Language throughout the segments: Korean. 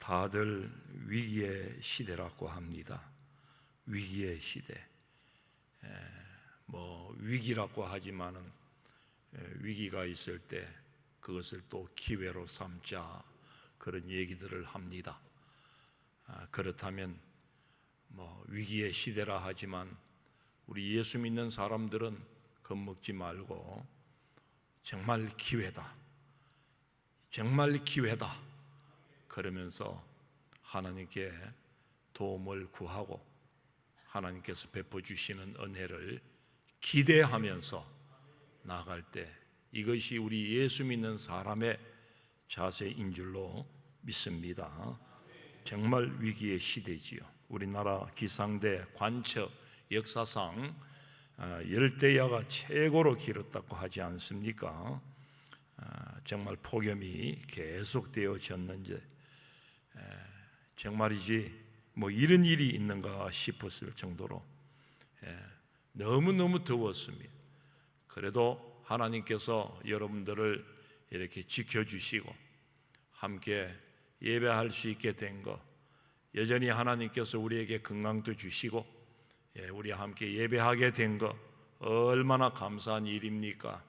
다들 위기의 시대라고 합니다. 위기의 시대. 위기라고 하지만은 위기가 있을 때 그것을 또 기회로 삼자, 그런 얘기들을 합니다. 그렇다면 위기의 시대라 하지만 우리 예수 믿는 사람들은 겁먹지 말고 정말 기회다, 정말 기회다 그러면서 하나님께 도움을 구하고 하나님께서 베풀어주시는 은혜를 기대하면서 나아갈 때 이것이 우리 예수 믿는 사람의 자세인 줄로 믿습니다. 정말 위기의 시대지요. 우리나라 기상대 관측 역사상 열대야가 최고로 길었다고 하지 않습니까? 정말 폭염이 계속되어졌는지 정말이지 이런 일이 있는가 싶었을 정도로 너무너무 더웠습니다. 그래도 하나님께서 여러분들을 이렇게 지켜주시고 함께 예배할 수 있게 된 것, 여전히 하나님께서 우리에게 건강도 주시고 우리 함께 예배하게 된 것 얼마나 감사한 일입니까?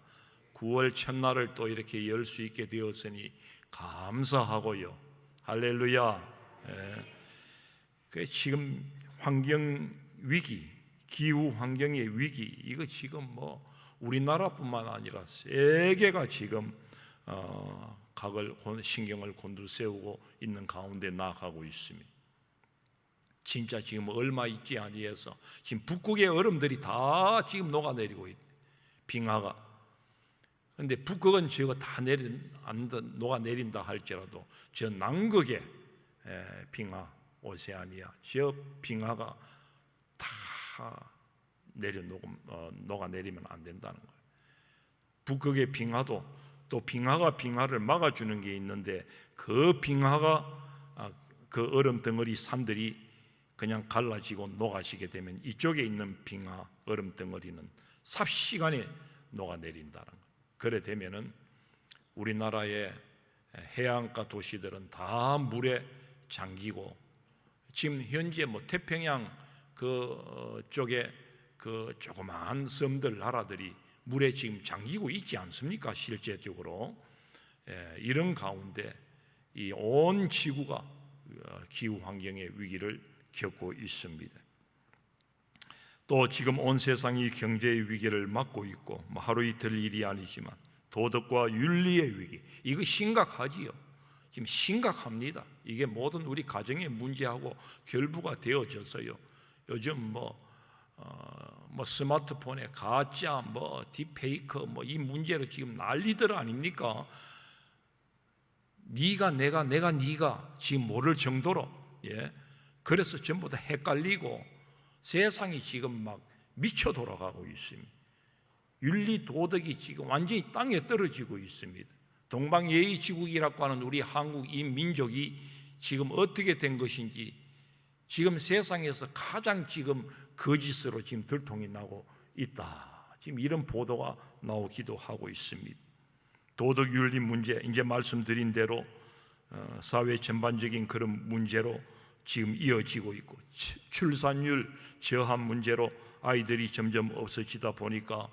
9월 첫날을 또 이렇게 열 수 있게 되었으니 감사하고요. 할렐루야. 지금 환경 위기, 기후 환경의 위기, 이거 지금 우리나라뿐만 아니라 세계가 지금 신경을 곤두세우고 있는 가운데 나아가고 있습니다. 진짜 지금 얼마 있지 아니해서 지금 북극의 얼음들이 다 지금 녹아내리고 있다. 빙하가. 근데 북극은 저거 다 녹아내린다 할지라도 저 남극의 빙하, 오세아니아, 저 빙하가 다 녹아내리면 안 된다는 거예요. 북극의 빙하도 또 빙하가 빙하를 막아주는 게 있는데 그 빙하가 그 얼음 덩어리 산들이 그냥 갈라지고 녹아지게 되면 이쪽에 있는 빙하 얼음 덩어리는 삽시간에 녹아내린다는 거예요. 그래 되면은 우리나라의 해안가 도시들은 다 물에 잠기고 지금 현재 태평양 그 쪽에 그 조그마한 섬들 나라들이 물에 지금 잠기고 있지 않습니까? 실제적으로 이런 가운데 이 온 지구가 기후 환경의 위기를 겪고 있습니다. 또 지금 온 세상이 경제의 위기를 맞고 있고 하루 이틀 일이 아니지만 도덕과 윤리의 위기, 이거 심각하지요. 지금 심각합니다. 이게 모든 우리 가정의 문제하고 결부가 되어져서요. 요즘 스마트폰에 가짜, 딥페이크, 이 문제로 지금 난리들 아닙니까? 네가 내가 네가 지금 모를 정도로 그래서 전부 다 헷갈리고 세상이 지금 미쳐 돌아가고 있습니다. 윤리 도덕이 지금 완전히 땅에 떨어지고 있습니다. 동방예의지국이라고 하는 우리 한국 이 민족이 지금 어떻게 된 것인지 지금 세상에서 가장 지금 거짓으로 지금 들통이 나고 있다. 지금 이런 보도가 나오기도 하고 있습니다. 도덕 윤리 문제, 이제 말씀드린 대로 사회 전반적인 그런 문제로 지금 이어지고 있고 출산율 저하 문제로 아이들이 점점 없어지다 보니까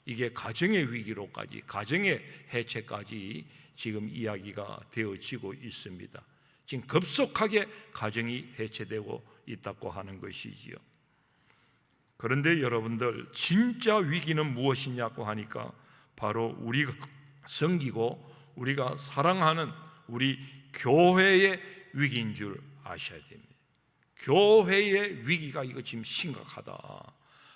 이게 가정의 위기로까지, 가정의 해체까지 지금 이야기가 되어지고 있습니다. 지금 급속하게 가정이 해체되고 있다고 하는 것이지요. 그런데 여러분들 진짜 위기는 무엇이냐고 하니까 바로 우리가 섬기고 우리가 사랑하는 우리 교회의 위기인 줄 아셔야 됩니다. 교회의 위기가 이거 지금 심각하다.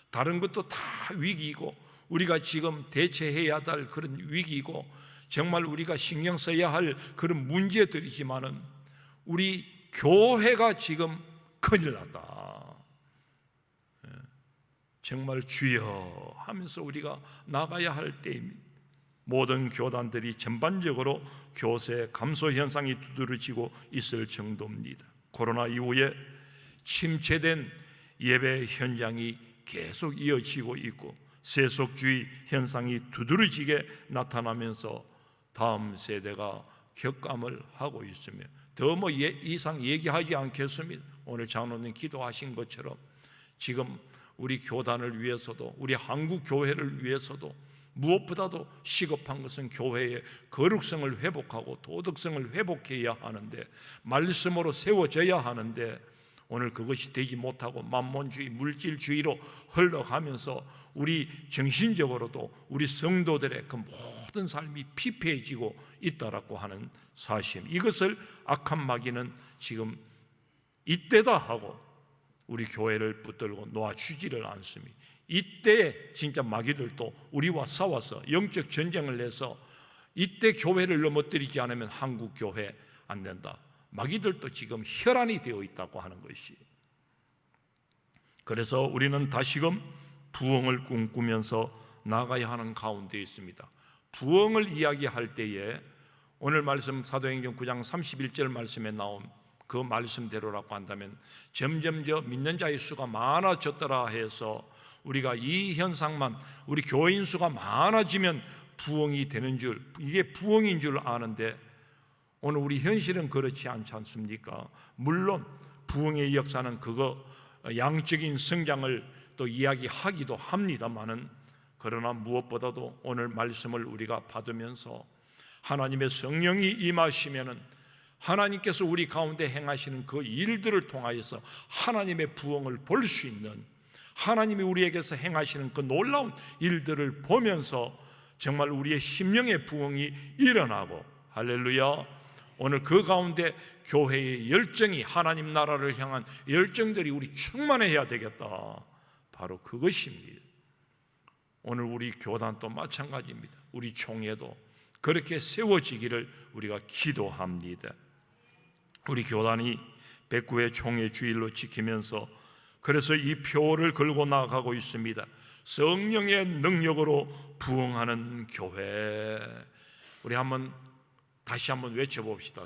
다른 것도 다 위기이고 우리가 지금 대처해야 할 그런 위기이고 정말 우리가 신경 써야 할 그런 문제들이지만은 우리 교회가 지금 큰일 났다. 정말 주여 하면서 우리가 나가야 할 때입니다. 모든 교단들이 전반적으로 교세 감소 현상이 두드러지고 있을 정도입니다. 코로나 이후에 침체된 예배 현장이 계속 이어지고 있고 세속주의 현상이 두드러지게 나타나면서 다음 세대가 격감을 하고 있으며 더 뭐 이상 얘기하지 않겠습니다. 오늘 장로님 기도하신 것처럼 지금 우리 교단을 위해서도 우리 한국 교회를 위해서도 무엇보다도 시급한 것은 교회의 거룩성을 회복하고 도덕성을 회복해야 하는데, 말씀으로 세워져야 하는데 오늘 그것이 되지 못하고 만몬주의, 물질주의로 흘러가면서 우리 정신적으로도 우리 성도들의 그 모든 삶이 피폐해지고 있다라고 하는 사실, 이것을 악한 마귀는 지금 이때다 하고 우리 교회를 붙들고 놓아주지를 않습니다. 이때 진짜 마귀들도 우리와 싸워서 영적 전쟁을 해서 이때 교회를 넘어뜨리지 않으면 한국 교회 안 된다. 마귀들도 지금 혈안이 되어 있다고 하는 것이. 그래서 우리는 다시금 부흥을 꿈꾸면서 나가야 하는 가운데 있습니다. 부흥을 이야기할 때에 오늘 말씀 사도행전 9장 31절 말씀에 나온 그 말씀대로라고 한다면 점점 믿는 자의 수가 많아졌더라 해서 우리가 이 현상만, 우리 교인 수가 많아지면 부흥이 되는 줄, 이게 부흥인 줄 아는데 오늘 우리 현실은 그렇지 않지 않습니까? 물론 부흥의 역사는 그거 양적인 성장을 또 이야기하기도 합니다마는, 그러나 무엇보다도 오늘 말씀을 우리가 받으면서 하나님의 성령이 임하시면은 하나님께서 우리 가운데 행하시는 그 일들을 통하여서 하나님의 부흥을 볼 수 있는, 하나님이 우리에게서 행하시는 그 놀라운 일들을 보면서 정말 우리의 심령의 부흥이 일어나고, 할렐루야, 오늘 그 가운데 교회의 열정이, 하나님 나라를 향한 열정들이 우리 충만해야 되겠다. 바로 그것입니다. 오늘 우리 교단도 마찬가지입니다. 우리 총회도 그렇게 세워지기를 우리가 기도합니다. 우리 교단이 백구의 총회 주일로 지키면서 그래서 이 표를 걸고 나아가고 있습니다. 성령의 능력으로 부흥하는 교회. 우리 다시 한번 외쳐봅시다.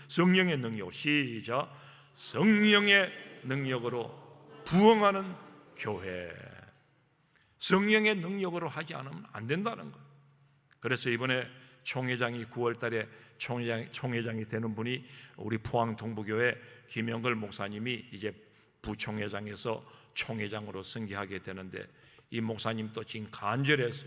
성령의 능력. 시작. 성령의 능력으로 부흥하는 교회. 성령의 능력으로 하지 않으면 안 된다는 거예요. 그래서 이번에 총회장이 9월 달에 총회장이 되는 분이 우리 포항 동부교회 김영걸 목사님이 이제 부총회장에서 총회장으로 승계하게 되는데, 이 목사님도 지금 간절해서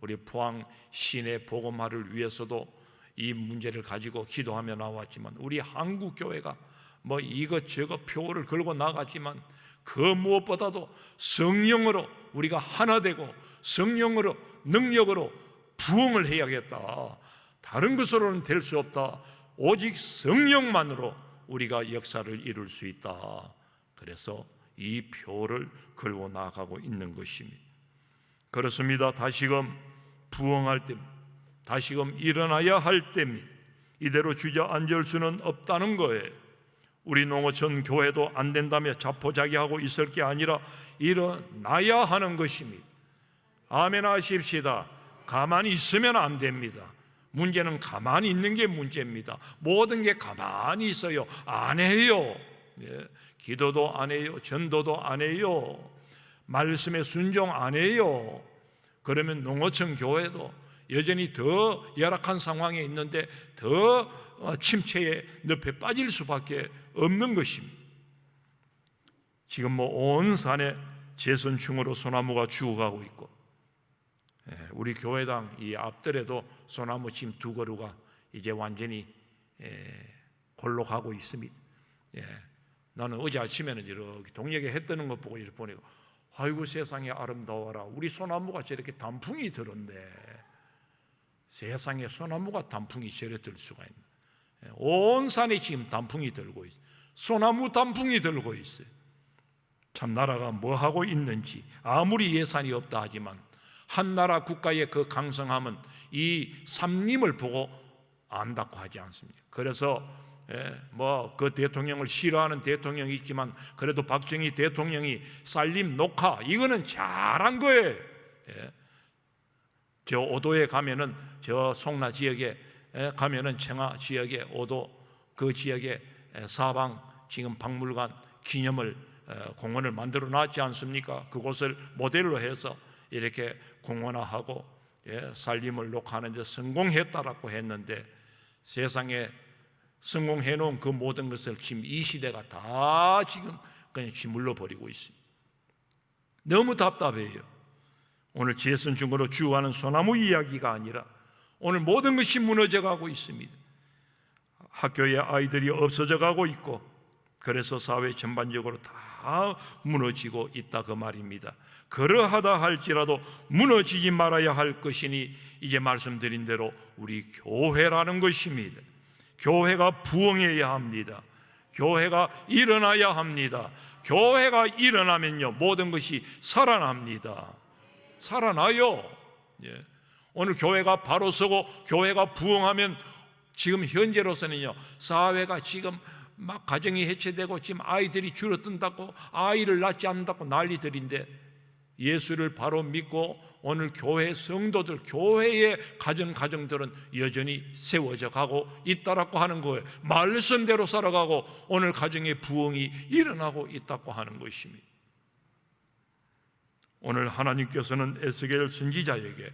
우리 포항 시내 복음화를 위해서도 이 문제를 가지고 기도하며 나왔지만, 우리 한국 교회가 뭐 이것저것 표를 걸고 나가지만 그 무엇보다도 성령으로 우리가 하나 되고 성령으로 능력으로 부흥을 해야겠다. 다른 것으로는 될 수 없다. 오직 성령만으로 우리가 역사를 이룰 수 있다. 그래서 이 표를 걸고 나가고 있는 것입니다. 그렇습니다. 다시금 부흥할 때입니다. 다시금 일어나야 할 때입니다. 이대로 주저앉을 수는 없다는 거예요. 우리 농어촌 교회도 안 된다며 자포자기하고 있을 게 아니라 일어나야 하는 것입니다. 아멘 하십시다. 가만히 있으면 안 됩니다. 문제는 가만히 있는 게 문제입니다. 모든 게 가만히 있어요. 안 해요. 기도도 안 해요. 전도도 안 해요. 말씀에 순종 안 해요. 그러면 농어촌 교회도 여전히 더 열악한 상황에 있는데 더 침체의 늪에 빠질 수밖에 없는 것입니다. 지금 온 산에 제선충으로 소나무가 죽어가고 있고, 우리 교회당 이 앞들에도 소나무 지금 2그루가 이제 완전히 골로 가고 있습니다. 나는 어제 아침에는 이렇게 동역에 해 뜨는 것 보고 이렇게 보니까 아이고 세상에 아름다워라. 우리 소나무가 저렇게 단풍이 들었네. 세상에 소나무가 단풍이 저래 들 수가 있나. 온 산에 지금 단풍이 들고 있어요. 소나무 단풍이 들고 있어요. 참 나라가 뭐 하고 있는지, 아무리 예산이 없다 하지만 한 나라 국가의 그 강성함은 이 삼림을 보고 안다고 하지 않습니까? 그래서 그 대통령을 싫어하는 대통령이 있지만 그래도 박정희 대통령이 쌀림 녹화 이거는 잘한 거예요. 저 오도에 가면은, 저 송나 지역에 가면은 청하 지역에 오도 그 지역에 사방 지금 박물관 기념을 공원을 만들어 놨지 않습니까? 그곳을 모델로 해서 이렇게 공원화하고 살림을 녹화하는 데 성공했다라고 했는데, 세상에 성공해 놓은 그 모든 것을 지금 이 시대가 다 지금 그냥 짓물러 버리고 있습니다. 너무 답답해요. 오늘 제선 중으로 주어하는 소나무 이야기가 아니라 오늘 모든 것이 무너져 가고 있습니다. 학교에 아이들이 없어져 가고 있고, 그래서 사회 전반적으로 다 무너지고 있다 그 말입니다. 그러하다 할지라도 무너지지 말아야 할 것이니 이제 말씀드린 대로 우리 교회라는 것입니다. 교회가 부흥해야 합니다. 교회가 일어나야 합니다. 교회가 일어나면요 모든 것이 살아납니다. 살아나요. 예. 오늘 교회가 바로 서고 교회가 부흥하면 지금 현재로서는요 사회가 지금 막 가정이 해체되고 지금 아이들이 줄어든다고, 아이를 낳지 않는다고 난리들인데, 예수를 바로 믿고 오늘 교회 성도들, 교회의 가정들은 여전히 세워져 가고 있다라고 하는 거예요. 말씀대로 살아가고 오늘 가정의 부흥이 일어나고 있다고 하는 것입니다. 오늘 하나님께서는 에스겔 선지자에게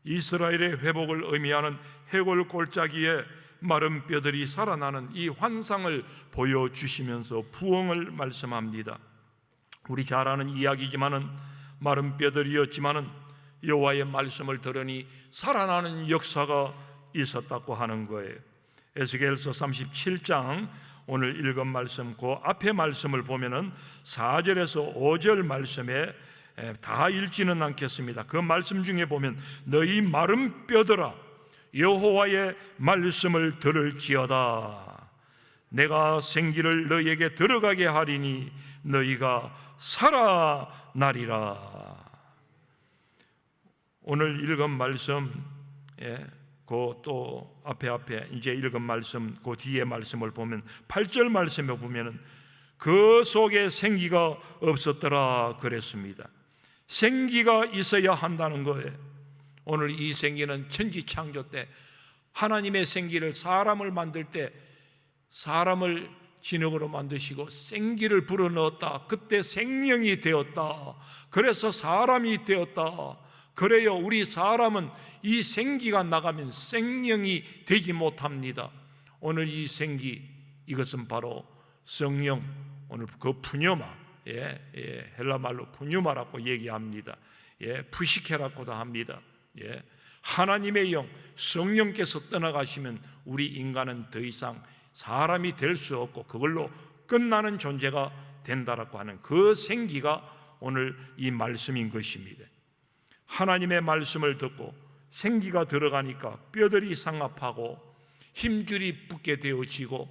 이스라엘의 회복을 의미하는 해골 골짜기에 마른 뼈들이 살아나는 이 환상을 보여주시면서 부흥을 말씀합니다. 우리 잘 아는 이야기지만은 마른 뼈들이었지만은 여호와의 말씀을 들으니 살아나는 역사가 있었다고 하는 거예요. 에스겔서 37장 오늘 읽은 말씀, 그 앞에 말씀을 보면은 4절에서 5절 말씀에 다 읽지는 않겠습니다. 그 말씀 중에 보면 너희 마른 뼈들아 여호와의 말씀을 들을지어다. 내가 생기를 너희에게 들어가게 하리니 너희가 살아나리라. 오늘 읽은 말씀, 그 또 앞에 이제 읽은 말씀, 그 뒤에 말씀을 보면 8절 말씀에 보면은 그 속에 생기가 없었더라 그랬습니다. 생기가 있어야 한다는 거예요. 오늘 이 생기는 천지창조 때 하나님의 생기를, 사람을 만들 때 사람을 진흙으로 만드시고 생기를 불어넣었다. 그때 생명이 되었다. 그래서 사람이 되었다. 그래요. 우리 사람은 이 생기가 나가면 생명이 되지 못합니다. 오늘 이 생기, 이것은 바로 성령, 오늘 그 푸뉴마, 헬라 말로 푸뉴마라고 얘기합니다. 푸시케라고도 합니다. 하나님의 영, 성령께서 떠나가시면 우리 인간은 더 이상 사람이 될 수 없고 그걸로 끝나는 존재가 된다라고 하는 그 생기가 오늘 이 말씀인 것입니다. 하나님의 말씀을 듣고 생기가 들어가니까 뼈들이 상합하고 힘줄이 붙게 되어지고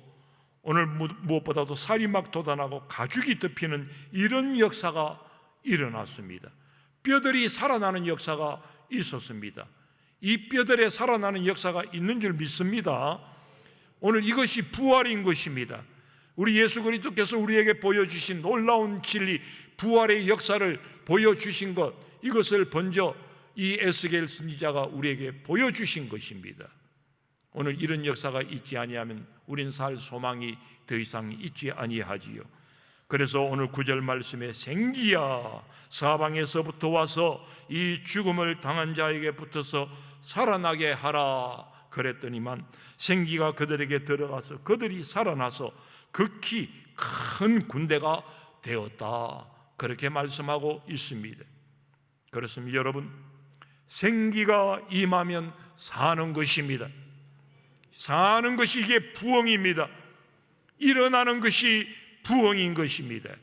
오늘 무엇보다도 살이 막 돋아나고 가죽이 덮이는 이런 역사가 일어났습니다. 뼈들이 살아나는 역사가 있었습니다. 이 뼈들에 살아나는 역사가 있는 줄 믿습니다. 오늘 이것이 부활인 것입니다. 우리 예수 그리스도께서 우리에게 보여주신 놀라운 진리, 부활의 역사를 보여주신 것, 이것을 먼저 이 에스겔 선지자가 우리에게 보여주신 것입니다. 오늘 이런 역사가 있지 아니하면 우린 살 소망이 더 이상 있지 아니하지요. 그래서 오늘 9절 말씀에 생기야 사방에서부터 와서 이 죽음을 당한 자에게 붙어서 살아나게 하라 그랬더니만 생기가 그들에게 들어가서 그들이 살아나서 극히 큰 군대가 되었다 그렇게 말씀하고 있습니다. 그렇습니다. 여러분, 생기가 임하면 사는 것입니다. 사는 것이 이게 부흥입니다. 일어나는 것이 부흥인 것입니다.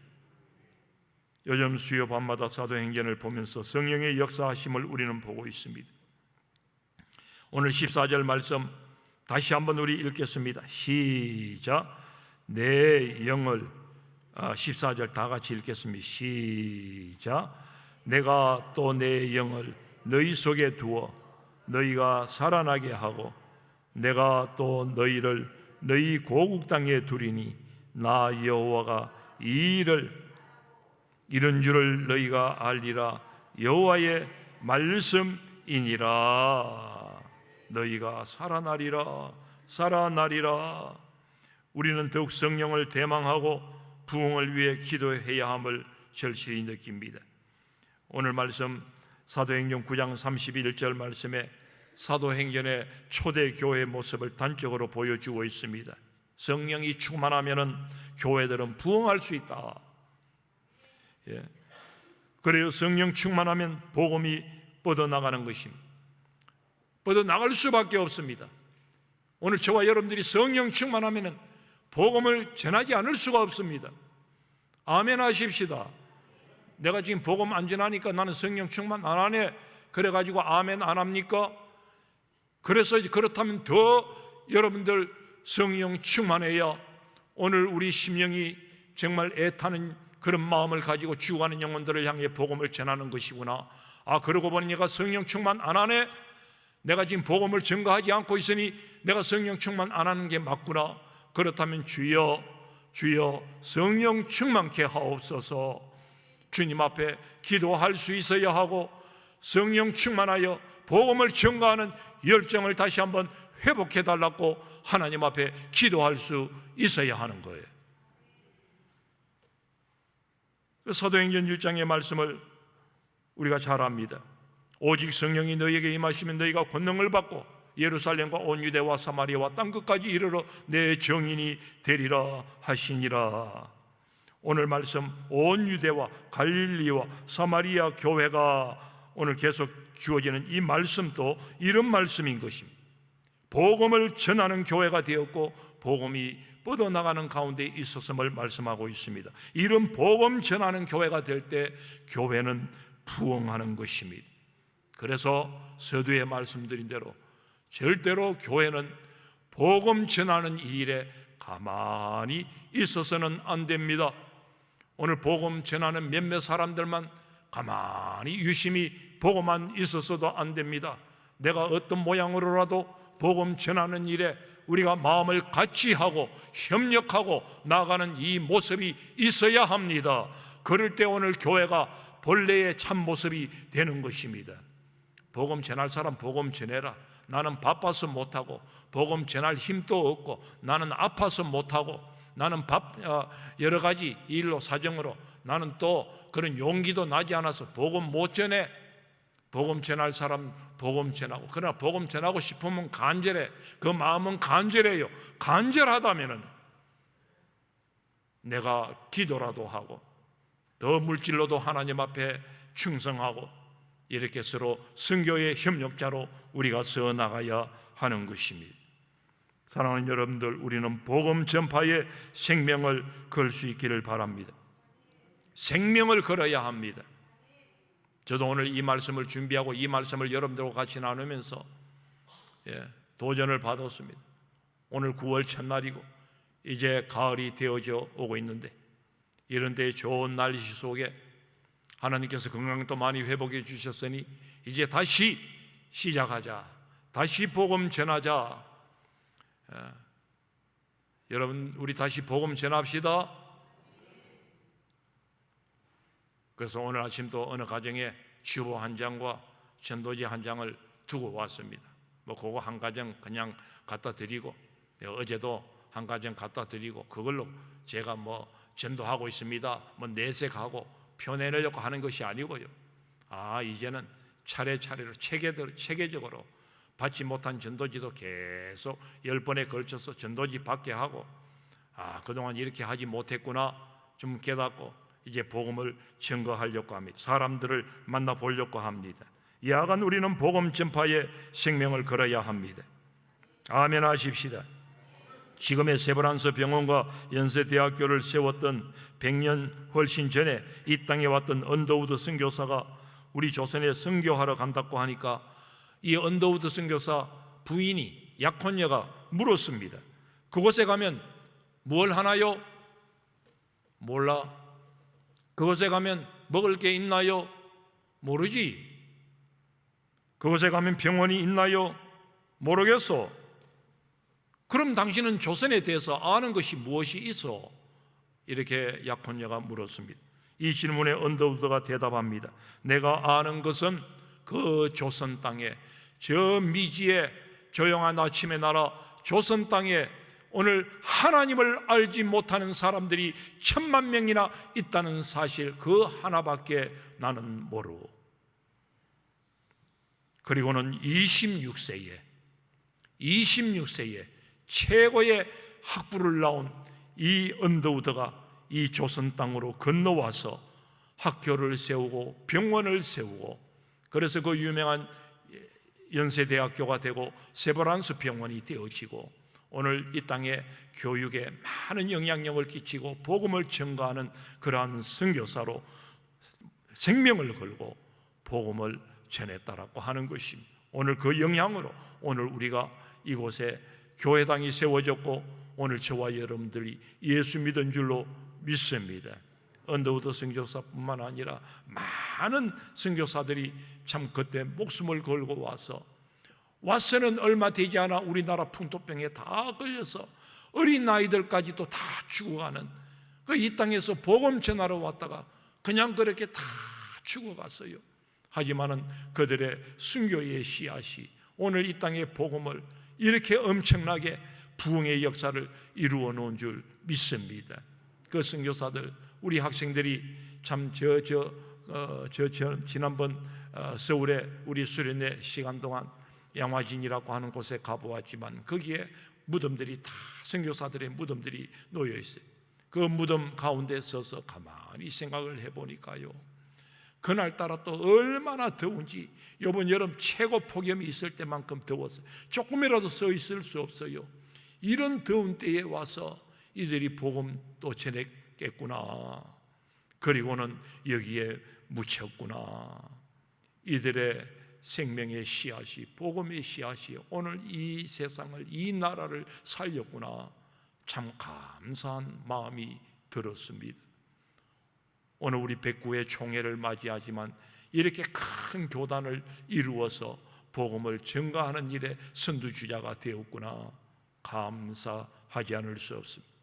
요즘 수요 밤마다 사도행전을 보면서 성령의 역사하심을 우리는 보고 있습니다. 오늘 14절 말씀 다시 한번 우리 읽겠습니다. 시작. 내 영을 14절 다 같이 읽겠습니다. 시작. 내가 또 내 영을 너희 속에 두어 너희가 살아나게 하고 내가 또 너희를 너희 고국 땅에 두리니 나 여호와가 이 일을 이런 줄을 너희가 알리라. 여호와의 말씀이니라. 너희가 살아나리라. 살아나리라. 우리는 더욱 성령을 대망하고 부흥을 위해 기도해야 함을 절실히 느낍니다. 오늘 말씀 사도행전 9장 31절 말씀에 사도행전의 초대 교회의 모습을 단적으로 보여주고 있습니다. 성령이 충만하면은 교회들은 부흥할 수 있다. 예. 그래요. 성령 충만하면 복음이 뻗어나가는 것입니다. 뻗어나갈 수밖에 없습니다. 오늘 저와 여러분들이 성령 충만하면은 복음을 전하지 않을 수가 없습니다. 아멘 하십시다. 내가 지금 복음 안 전하니까 나는 성령 충만 안 하네. 그래가지고 아멘 안 합니까? 그래서 그렇다면 더 여러분들 성령 충만해야 오늘 우리 심령이 정말 애타는 그런 마음을 가지고 죽어가는 영혼들을 향해 복음을 전하는 것이구나. 아, 그러고 보니 내가 성령 충만 안 하네. 내가 지금 복음을 전가하지 않고 있으니 내가 성령 충만 안 하는 게 맞구나. 그렇다면 주여 주여 성령 충만케 하옵소서. 주님 앞에 기도할 수 있어야 하고 성령 충만하여 복음을 전가하는 열정을 다시 한번 회복해 달라고 하나님 앞에 기도할 수 있어야 하는 거예요. 사도행전 1장의 말씀을 우리가 잘 압니다. 오직 성령이 너희에게 임하시면 너희가 권능을 받고 예루살렘과 온 유대와 사마리아와 땅끝까지 이르러 내 정인이 되리라 하시니라. 오늘 말씀 온 유대와 갈릴리와 사마리아 교회가 오늘 계속 주어지는 이 말씀도 이런 말씀인 것입니다. 복음을 전하는 교회가 되었고 복음이 뻗어나가는 가운데 있었음을 말씀하고 있습니다. 이런 복음 전하는 교회가 될 때 교회는 부흥하는 것입니다. 그래서 서두에 말씀드린 대로 절대로 교회는 복음 전하는 이 일에 가만히 있어서는 안 됩니다. 오늘 복음 전하는 몇몇 사람들만 가만히 유심히 보고만 있었어도 안 됩니다. 내가 어떤 모양으로라도 복음 전하는 일에 우리가 마음을 같이 하고 협력하고 나아가는 이 모습이 있어야 합니다. 그럴 때 오늘 교회가 본래의 참 모습이 되는 것입니다. 복음 전할 사람 복음 전해라. 나는 바빠서 못하고 복음 전할 힘도 없고 나는 아파서 못하고 나는 여러 가지 일로 사정으로 나는 또 그런 용기도 나지 않아서 복음 못 전해. 복음 전할 사람 복음 전하고, 그러나 복음 전하고 싶으면 간절해. 그 마음은 간절해요. 간절하다면은 내가 기도라도 하고 더 물질로도 하나님 앞에 충성하고 이렇게 서로 선교의 협력자로 우리가 서 나가야 하는 것입니다. 사랑하는 여러분들, 우리는 복음 전파에 생명을 걸 수 있기를 바랍니다. 생명을 걸어야 합니다. 저도 오늘 이 말씀을 준비하고 이 말씀을 여러분들과 같이 나누면서 도전을 받았습니다. 오늘 9월 첫날이고 이제 가을이 되어져 오고 있는데 이런 데 좋은 날씨 속에 하나님께서 건강도 많이 회복해 주셨으니 이제 다시 시작하자. 다시 복음 전하자. 여러분, 우리 다시 복음 전합시다. 그래서 오늘 아침도 어느 가정에 주보 한 장과 전도지 한 장을 두고 왔습니다. 그거 한 가정 그냥 갖다 드리고, 어제도 한 가정 갖다 드리고, 그걸로 제가 전도하고 있습니다 내색하고 표내려고 하는 것이 아니고요. 이제는 차례차례로 체계적으로 받지 못한 전도지도 계속 10번에 걸쳐서 전도지 받게 하고, 그동안 이렇게 하지 못했구나 좀 깨닫고 이제 복음을 증거하려고 합니다. 사람들을 만나보려고 합니다. 야간 우리는 복음 전파에 생명을 걸어야 합니다. 아멘 하십시다. 지금의 세브란스 병원과 연세대학교를 세웠던 100년 훨씬 전에 이 땅에 왔던 언더우드 선교사가 우리 조선에 선교하러 간다고 하니까 이 언더우드 선교사 부인이 약혼녀가 물었습니다. 그곳에 가면 뭘 하나요? 몰라. 그곳에 가면 먹을 게 있나요? 모르지. 그곳에 가면 병원이 있나요? 모르겠어. 그럼 당신은 조선에 대해서 아는 것이 무엇이 있어? 이렇게 약혼녀가 물었습니다. 이 질문에 언더우드가 대답합니다. 내가 아는 것은 그 조선 땅에, 저 미지의 조용한 아침의 나라 조선 땅에 오늘 하나님을 알지 못하는 사람들이 1000만 명이나 있다는 사실 그 하나밖에 나는 모르고, 그리고는 26세에 최고의 학부를 나온 이 언더우드가 이 조선 땅으로 건너와서 학교를 세우고 병원을 세우고, 그래서 그 유명한 연세대학교가 되고 세브란스 병원이 되어지고, 오늘 이 땅에 교육에 많은 영향력을 끼치고 복음을 전가하는 그러한 선교사로 생명을 걸고 복음을 전했다라고 하는 것입니다. 오늘 그 영향으로 오늘 우리가 이곳에 교회당이 세워졌고, 오늘 저와 여러분들이 예수 믿은 줄로 믿습니다. 언더우드 선교사뿐만 아니라 많은 선교사들이 참 그때 목숨을 걸고 와서는 얼마 되지 않아 우리나라 풍토병에 다 걸려서 어린 아이들까지도 다 죽어가는, 그 이 땅에서 복음 전하러 왔다가 그냥 그렇게 다 죽어갔어요. 하지만은 그들의 순교의 씨앗이 오늘 이 땅의 복음을 이렇게 엄청나게 부흥의 역사를 이루어 놓은 줄 믿습니다. 그 선교사들, 우리 학생들이 참 지난번 서울에 우리 수련회 시간 동안 양화진이라고 하는 곳에 가보았지만 거기에 무덤들이 다 선교사들의 무덤들이 놓여 있어요. 그 무덤 가운데 서서 가만히 생각을 해보니까요, 그날따라 또 얼마나 더운지, 이번 여름 최고 폭염이 있을 때만큼 더웠어요. 조금이라도 서 있을 수 없어요. 이런 더운 때에 와서 이들이 복음 또 전했겠구나, 그리고는 여기에 묻혔구나. 이들의 생명의 씨앗이, 복음의 씨앗이 오늘 이 세상을, 이 나라를 살렸구나. 참 감사한 마음이 들었습니다. 오늘 우리 백구의 총회를 맞이하지만 이렇게 큰 교단을 이루어서 복음을 전가하는 일에 선두주자가 되었구나. 감사하지 않을 수 없습니다.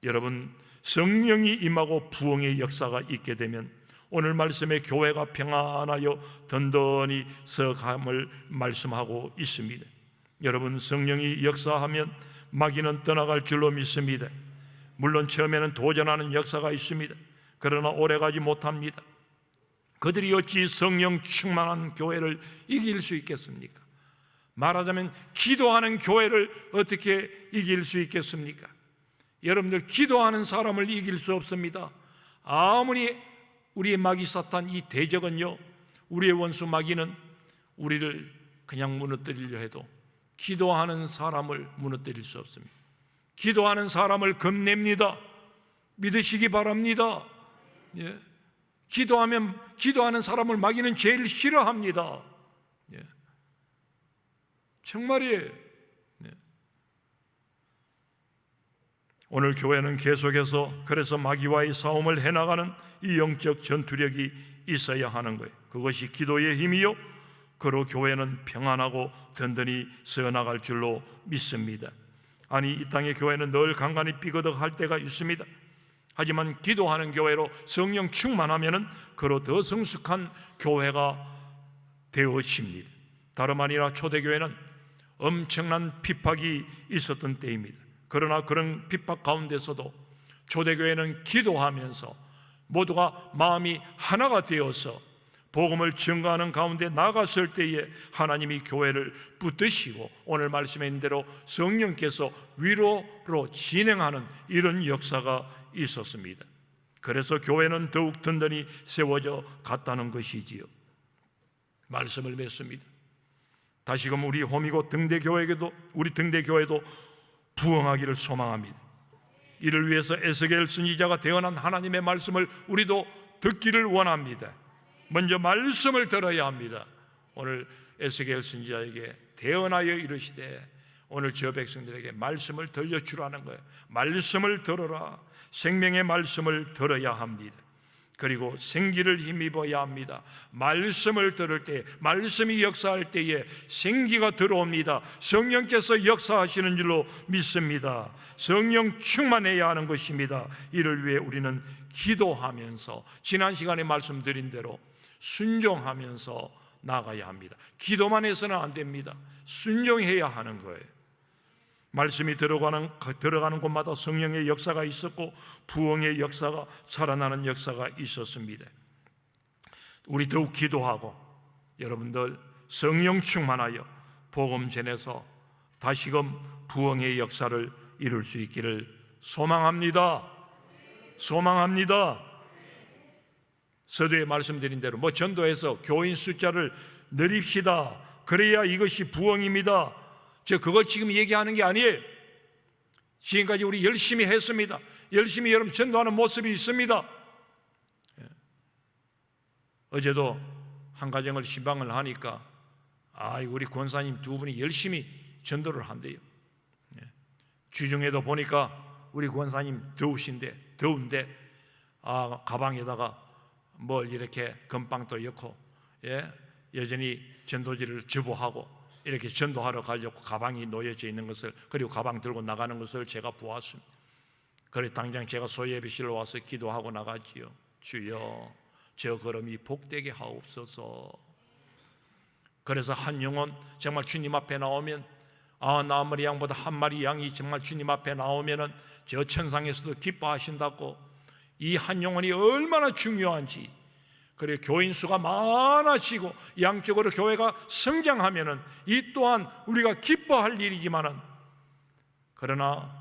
여러분, 성령이 임하고 부흥의 역사가 있게 되면 오늘 말씀에 교회가 평안하여 든든히 서감을 말씀하고 있습니다. 여러분, 성령이 역사하면 마귀는 떠나갈 줄로 믿습니다. 물론 처음에는 도전하는 역사가 있습니다. 그러나 오래가지 못합니다. 그들이 어찌 성령 충만한 교회를 이길 수 있겠습니까? 말하자면 기도하는 교회를 어떻게 이길 수 있겠습니까? 여러분들, 기도하는 사람을 이길 수 없습니다. 아무리 우리의 마귀 사탄 이 대적은요, 우리의 원수 마귀는 우리를 그냥 무너뜨리려 해도 기도하는 사람을 무너뜨릴 수 없습니다. 기도하는 사람을 겁냅니다. 믿으시기 바랍니다. 예. 기도하는 사람을 마귀는 제일 싫어합니다. 예. 정말이에요. 예. 오늘 교회는 계속해서 그래서 마귀와의 싸움을 해나가는 이 영적 전투력이 있어야 하는 거예요. 그것이 기도의 힘이요, 그로 교회는 평안하고 든든히 서나갈 줄로 믿습니다. 아니, 이 땅의 교회는 늘 간간히 삐거덕할 때가 있습니다. 하지만 기도하는 교회로 성령 충만하면은 그로 더 성숙한 교회가 되어집니다. 다름 아니라 초대교회는 엄청난 핍박이 있었던 때입니다. 그러나 그런 핍박 가운데서도 초대교회는 기도하면서 모두가 마음이 하나가 되어서 복음을 전가하는 가운데 나갔을 때에 하나님이 교회를 붙드시고 오늘 말씀에 있는 대로 성령께서 위로로 진행하는 이런 역사가 있었습니다. 그래서 교회는 더욱 든든히 세워져 갔다는 것이지요. 말씀을 맺습니다. 다시금 우리 호미곶 등대교회도 부흥하기를 소망합니다. 이를 위해서 에스겔 선지자가 대언한 하나님의 말씀을 우리도 듣기를 원합니다. 먼저 말씀을 들어야 합니다. 오늘 에스겔 선지자에게 대언하여 이르시되 오늘 저 백성들에게 말씀을 들려주라는 거예요. 말씀을 들어라. 생명의 말씀을 들어야 합니다. 그리고 생기를 힘입어야 합니다. 말씀을 들을 때, 말씀이 역사할 때에 생기가 들어옵니다. 성령께서 역사하시는 줄로 믿습니다. 성령 충만해야 하는 것입니다. 이를 위해 우리는 기도하면서 지난 시간에 말씀드린 대로 순종하면서 나가야 합니다. 기도만 해서는 안 됩니다. 순종해야 하는 거예요. 말씀이 들어가는 곳마다 성령의 역사가 있었고 부흥의 역사가, 살아나는 역사가 있었습니다. 우리 더욱 기도하고 여러분들 성령 충만하여 복음 전해서 다시금 부흥의 역사를 이룰 수 있기를 소망합니다. 소망합니다. 서두에 말씀드린 대로 전도해서 교인 숫자를 늘립시다. 그래야 이것이 부흥입니다. 그걸 지금 얘기하는 게 아니에요. 지금까지 우리 열심히 했습니다. 열심히 여러분 전도하는 모습이 있습니다. 어제도 한 가정을 신방을 하니까 우리 권사님 두 분이 열심히 전도를 한대요. 주중에도 보니까 우리 권사님 더운데 가방에다가 뭘 이렇게 금빵도 넣고 여전히 전도지를 주보하고 이렇게 전도하러 가려고 가방이 놓여져 있는 것을, 그리고 가방 들고 나가는 것을 제가 보았습니다. 그래 당장 제가 소예배실로 와서 기도하고 나가지요. 주여 저 걸음이 복되게 하옵소서. 그래서 한 영혼 정말 주님 앞에 나오면 나 한 마리 양보다 한 마리 양이 정말 주님 앞에 나오면은 저 천상에서도 기뻐하신다고, 이 한 영혼이 얼마나 중요한지. 그래 교인 수가 많아지고 양적으로 교회가 성장하면은 이 또한 우리가 기뻐할 일이지만은, 그러나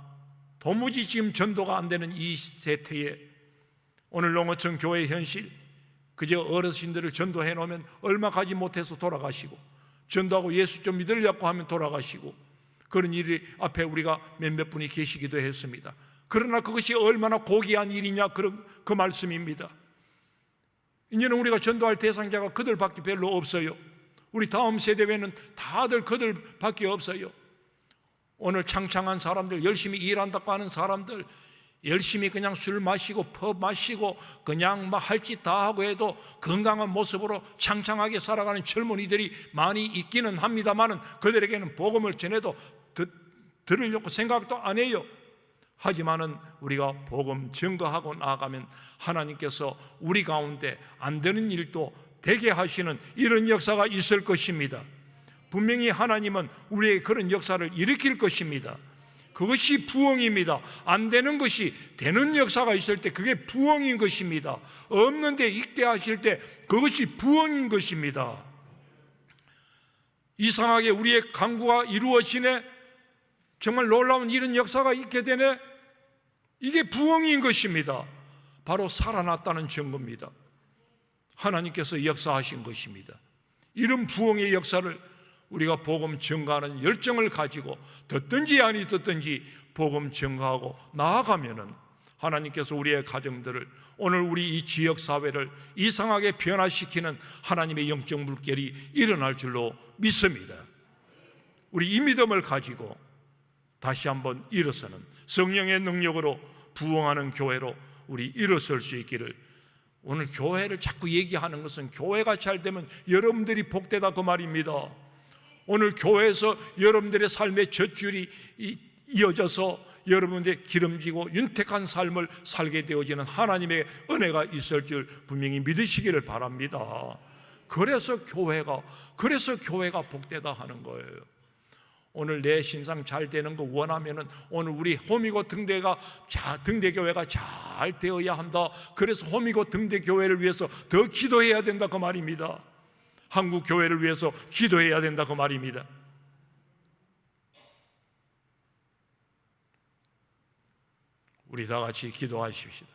도무지 지금 전도가 안 되는 이 세태에 오늘 농어촌 교회 현실, 그저 어르신들을 전도해 놓으면 얼마 가지 못해서 돌아가시고, 전도하고 예수 좀 믿으려고 하면 돌아가시고, 그런 일이 앞에 우리가 몇몇 분이 계시기도 했습니다. 그러나 그것이 얼마나 고귀한 일이냐, 그 말씀입니다. 이제는 우리가 전도할 대상자가 그들밖에 별로 없어요. 우리 다음 세대에는 다들 그들밖에 없어요. 오늘 창창한 사람들, 열심히 일한다고 하는 사람들, 열심히 그냥 술 마시고 펍 마시고 그냥 막 할 짓 다 하고 해도 건강한 모습으로 창창하게 살아가는 젊은이들이 많이 있기는 합니다만은, 그들에게는 복음을 전해도 들으려고 생각도 안 해요. 하지만은 우리가 복음 증거하고 나아가면 하나님께서 우리 가운데 안 되는 일도 되게 하시는 이런 역사가 있을 것입니다. 분명히 하나님은 우리의 그런 역사를 일으킬 것입니다. 그것이 부흥입니다. 안 되는 것이 되는 역사가 있을 때 그게 부흥인 것입니다. 없는데 있게 하실 때 그것이 부흥인 것입니다. 이상하게 우리의 간구가 이루어지네, 정말 놀라운 이런 역사가 있게 되네, 이게 부흥인 것입니다. 바로 살아났다는 증거입니다. 하나님께서 역사하신 것입니다. 이런 부흥의 역사를 우리가 복음 증거하는 열정을 가지고 듣든지 아니 듣든지 복음 증거하고 나아가면은 하나님께서 우리의 가정들을, 오늘 우리 이 지역 사회를 이상하게 변화시키는 하나님의 영적 물결이 일어날 줄로 믿습니다. 우리 이 믿음을 가지고 다시 한번 일어서는 성령의 능력으로 부흥하는 교회로 우리 일어설 수 있기를. 오늘 교회를 자꾸 얘기하는 것은 교회가 잘 되면 여러분들이 복되다 그 말입니다. 오늘 교회에서 여러분들의 삶의 젖줄이 이어져서 여러분들의 기름지고 윤택한 삶을 살게 되어지는 하나님의 은혜가 있을 줄 분명히 믿으시기를 바랍니다. 그래서 교회가 복되다 하는 거예요. 오늘 내 신상 잘 되는 거 원하면은 오늘 우리 호미곶 등대교회가 잘 되어야 한다. 그래서 호미곶 등대교회를 위해서 더 기도해야 된다 그 말입니다. 한국 교회를 위해서 기도해야 된다 그 말입니다. 우리 다 같이 기도하십시다.